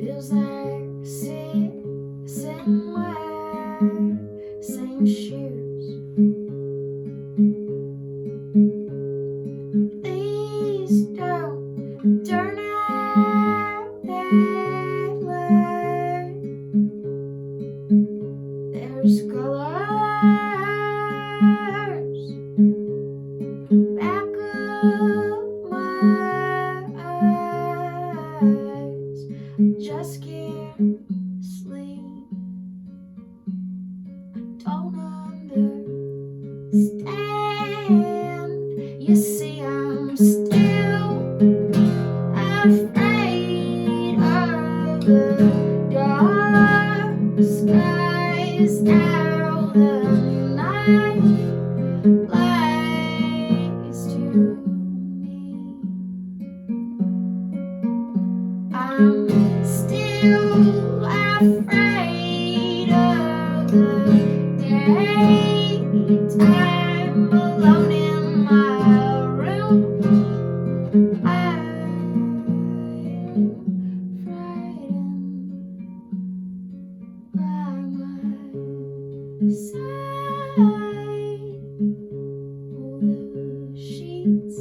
Feels like sitting where same shoes. Please don't turn out that light. There's colors back of my eyes. I just can't sleep. Don't understand. You see, I'm still afraid of the dark skies out the night lies to me. I'm still afraid of the daytime alone in my room. I'm frightened by my side. Pull the sheets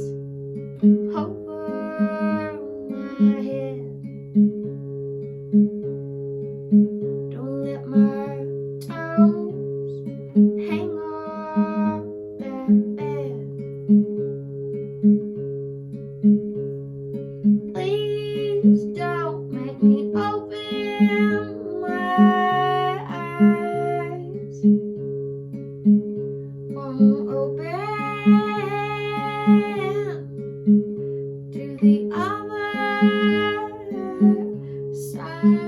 over my head. Don't let my toes hang off that bed. Please don't make me open my eyes. Won't open to the other side.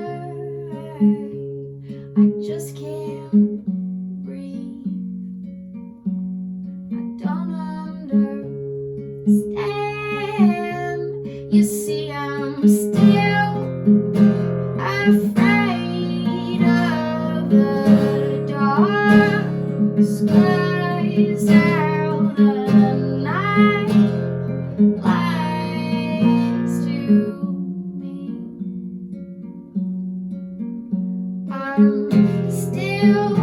I just can't breathe. I don't understand. You see, I'm still afraid of the dark skies out the night lies to me. I'm still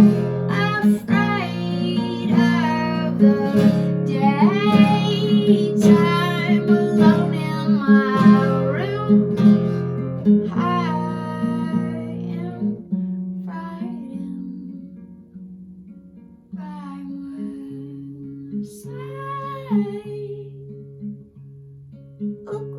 afraid of the daytime alone in my room. I am frightened by my side. Look